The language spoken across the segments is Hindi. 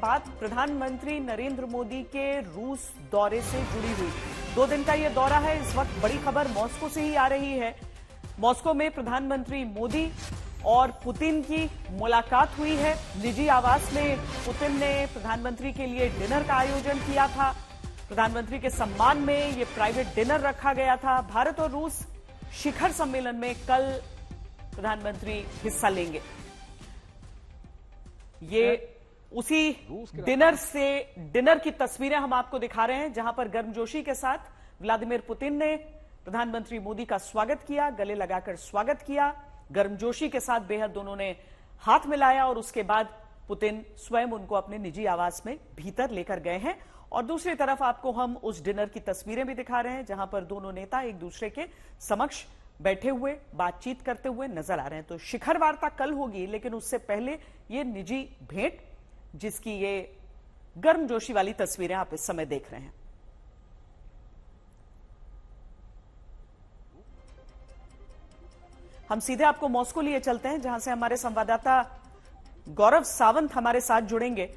बात प्रधानमंत्री नरेंद्र मोदी के रूस दौरे से जुड़ी हुई। 2 दिन का यह दौरा है। इस वक्त बड़ी खबर मॉस्को से ही आ रही है। मॉस्को में प्रधानमंत्री मोदी और पुतिन की मुलाकात हुई है। निजी आवास में पुतिन ने प्रधानमंत्री के लिए डिनर का आयोजन किया था। प्रधानमंत्री के सम्मान में यह प्राइवेट डिनर रखा गया था। भारत और रूस शिखर सम्मेलन में कल प्रधानमंत्री हिस्सा लेंगे। ये उसी डिनर की तस्वीरें हम आपको दिखा रहे हैं, जहां पर गर्मजोशी के साथ व्लादिमीर पुतिन ने प्रधानमंत्री मोदी का स्वागत किया, गले लगाकर स्वागत किया। गर्मजोशी के साथ बेहद दोनों ने हाथ मिलाया और उसके बाद पुतिन स्वयं उनको अपने निजी आवास में भीतर लेकर गए हैं। और दूसरी तरफ आपको हम उस डिनर की तस्वीरें भी दिखा रहे हैं, जहां पर दोनों नेता एक दूसरे के समक्ष बैठे हुए बातचीत करते हुए नजर आ रहे हैं। तो शिखर वार्ता कल होगी, लेकिन उससे पहले ये निजी भेंट, जिसकी ये गर्मजोशी वाली तस्वीरें आप इस समय देख रहे हैं। हम सीधे आपको मॉस्को लिए चलते हैं, जहां से हमारे संवाददाता गौरव सावंत हमारे साथ जुड़ेंगे।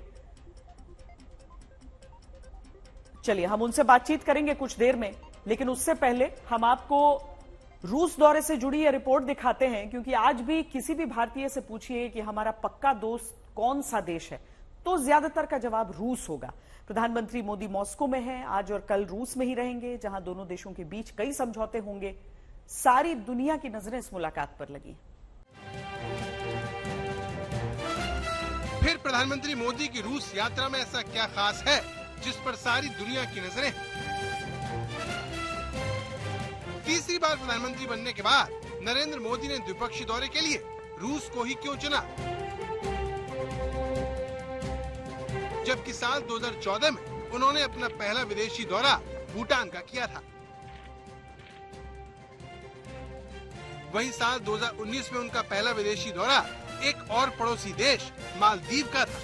चलिए हम उनसे बातचीत करेंगे कुछ देर में, लेकिन उससे पहले हम आपको रूस दौरे से जुड़ी यह रिपोर्ट दिखाते हैं, क्योंकि आज भी किसी भी भारतीय से पूछिए कि हमारा पक्का दोस्त कौन सा देश है, तो ज्यादातर का जवाब रूस होगा। प्रधानमंत्री मोदी मॉस्को में हैं, आज और कल रूस में ही रहेंगे, जहां दोनों देशों के बीच कई समझौते होंगे। सारी दुनिया की नजरें इस मुलाकात पर लगी। फिर प्रधानमंत्री मोदी की रूस यात्रा में ऐसा क्या खास है जिस पर सारी दुनिया की नजरें? तीसरी बार प्रधानमंत्री बनने के बाद नरेंद्र मोदी ने द्विपक्षीय दौरे के लिए रूस को ही क्यों चुना, जबकि साल 2014 में उन्होंने अपना पहला विदेशी दौरा भूटान का किया था। वहीं साल 2019 में उनका पहला विदेशी दौरा एक और पड़ोसी देश मालदीव का था।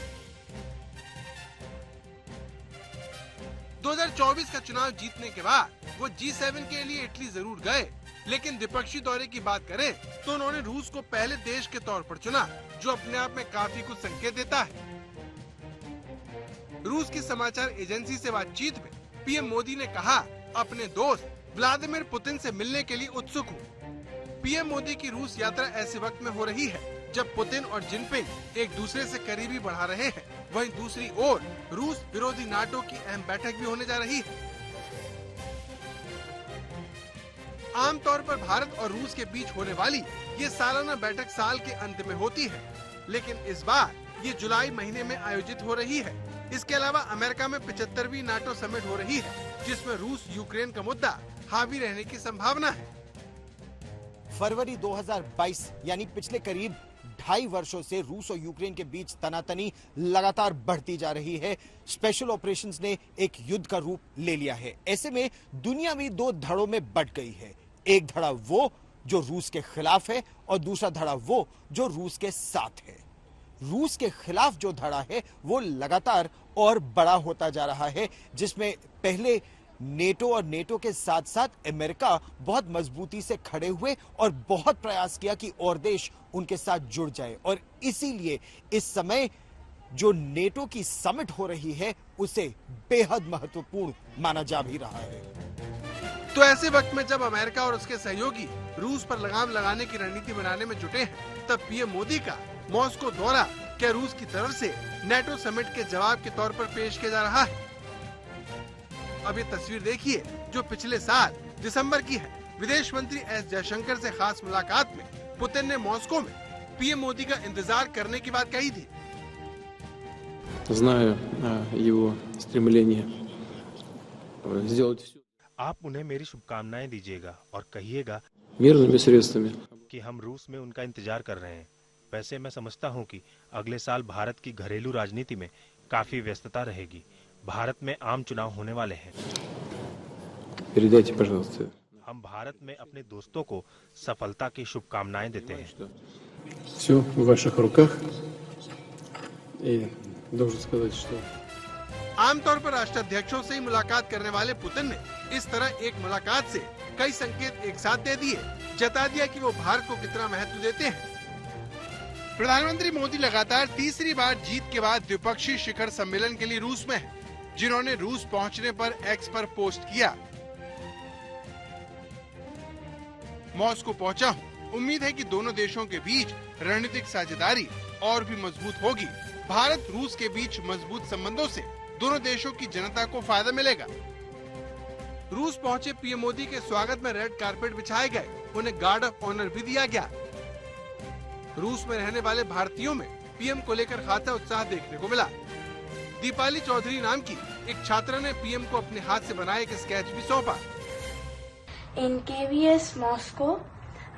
2024 का चुनाव जीतने के बाद वो G7 के लिए इटली जरूर गए, लेकिन द्विपक्षीय दौरे की बात करें तो उन्होंने रूस को पहले देश के तौर पर चुना, जो अपने आप में काफी कुछ संकेत देता है। रूस की समाचार एजेंसी से बातचीत में पीएम मोदी ने कहा, अपने दोस्त व्लादिमीर पुतिन से मिलने के लिए उत्सुक हूँ। पीएम मोदी की रूस यात्रा ऐसे वक्त में हो रही है जब पुतिन और जिनपिंग एक दूसरे से करीबी बढ़ा रहे हैं। वहीं दूसरी ओर रूस विरोधी नाटो की अहम बैठक भी होने जा रही है। आमतौर पर भारत और रूस के बीच होने वाली ये सालाना बैठक साल के अंत में होती है, लेकिन इस बार ये जुलाई महीने में आयोजित हो रही है। इसके अलावा अमेरिका में 75वीं नाटो समिट हो रही है, जिसमें रूस यूक्रेन का मुद्दा हावी रहने की संभावना है। फरवरी 2022 यानी पिछले करीब 2.5 वर्षों से रूस और यूक्रेन के बीच तनातनी लगातार बढ़ती जा रही है। स्पेशल ऑपरेशंस ने एक युद्ध का रूप ले लिया है। ऐसे में दुनिया भी 2 धड़ों में बंट गई है। एक धड़ा वो जो रूस के खिलाफ है और दूसरा धड़ा वो जो रूस के साथ है। रूस के खिलाफ जो धड़ा है वो लगातार और बड़ा होता जा रहा है, जिसमें पहले नेटो और नेटो के साथ साथ अमेरिका बहुत मजबूती से खड़े हुए और बहुत प्रयास किया कि और देश उनके साथ जुड़ जाए। और इसीलिए इस समय जो नेटो की समिट हो रही है उसे बेहद महत्वपूर्ण माना जा भी रहा है। तो ऐसे वक्त में जब अमेरिका और उसके सहयोगी रूस पर लगाम लगाने की रणनीति बनाने में जुटे हैं, तब पीएम मोदी का मॉस्को दौरा क्या रूस की तरफ से नेटो समिट के जवाब के तौर पर पेश किया जा रहा है? अब ये तस्वीर देखिए जो पिछले साल दिसंबर की है। विदेश मंत्री एस जयशंकर से खास मुलाकात में पुतिन ने मॉस्को में पीएम मोदी का इंतजार करने की बात कही थी। आप उन्हें मेरी शुभकामनाएं दीजिएगा और कहिएगा कि हम रूस में उनका इंतजार कर रहे हैं। वैसे मैं समझता हूं कि अगले साल भारत की घरेलू राजनीति में काफी व्यस्तता रहेगी। भारत में आम चुनाव होने वाले हैं। हम भारत में अपने दोस्तों को सफलता की शुभकामनाएं देते हैं। आमतौर पर राष्ट्राध्यक्षों से ही मुलाकात करने वाले पुतिन ने इस तरह एक मुलाकात से कई संकेत एक साथ दे दिए, जता दिया कि वो भारत को कितना महत्व देते हैं। प्रधानमंत्री मोदी लगातार तीसरी बार जीत के बाद द्विपक्षीय शिखर सम्मेलन के लिए रूस में हैं, जिन्होंने रूस पहुंचने पर एक्स पर पोस्ट किया, मॉस्को पहुंचा हूं। उम्मीद है कि दोनों देशों के बीच रणनीतिक साझेदारी और भी मजबूत होगी। भारत रूस के बीच मजबूत संबंधों से दोनों देशों की जनता को फायदा मिलेगा। रूस पहुंचे पीएम मोदी के स्वागत में रेड कारपेट बिछाए गए, उन्हें गार्ड ऑफ ऑनर भी दिया गया। रूस में रहने वाले भारतीयों में पीएम को लेकर खासा उत्साह देखने को मिला। दीपाली चौधरी नाम की एक छात्रा ने पीएम को अपने हाथ से बनाए एक स्केच भी सौंपा। In KVS Moscow,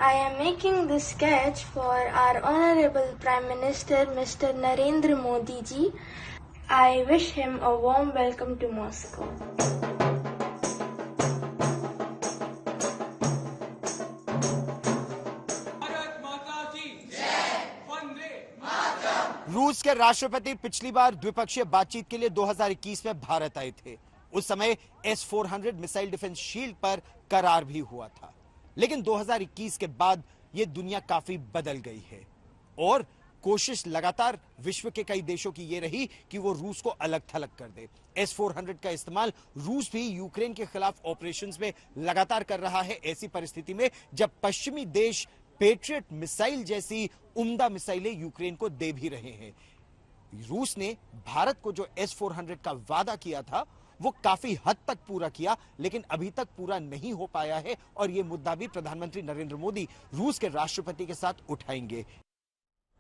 I am making this sketch for our Honorable Prime Minister Mr. Narendra Modi ji. I wish him a warm welcome to Moscow. रूस के राष्ट्रपति पिछली बार द्विपक्षीय बातचीत के लिए 2021 में भारत आए थे। उस समय S-400 मिसाइल डिफेंस शील्ड पर करार भी हुआ था, लेकिन 2021 के बाद यह दुनिया काफी बदल गई है और कोशिश लगातार विश्व के कई देशों की यह रही कि वो रूस को अलग थलग कर दे। S-400 का इस्तेमाल रूस भी यूक्रेन के खिलाफ ऑपरेशंस में लगातार कर रहा है, ऐसी परिस्थिति में जब पश्चिमी देश पेट्रियट मिसाइल जैसी उम्दा मिसाइलें यूक्रेन को दे भी रहे हैं। रूस ने भारत को जो S-400 का वादा किया था वो काफी हद तक पूरा किया, लेकिन अभी तक पूरा नहीं हो पाया है और ये मुद्दा भी प्रधानमंत्री नरेंद्र मोदी रूस के राष्ट्रपति के साथ उठाएंगे।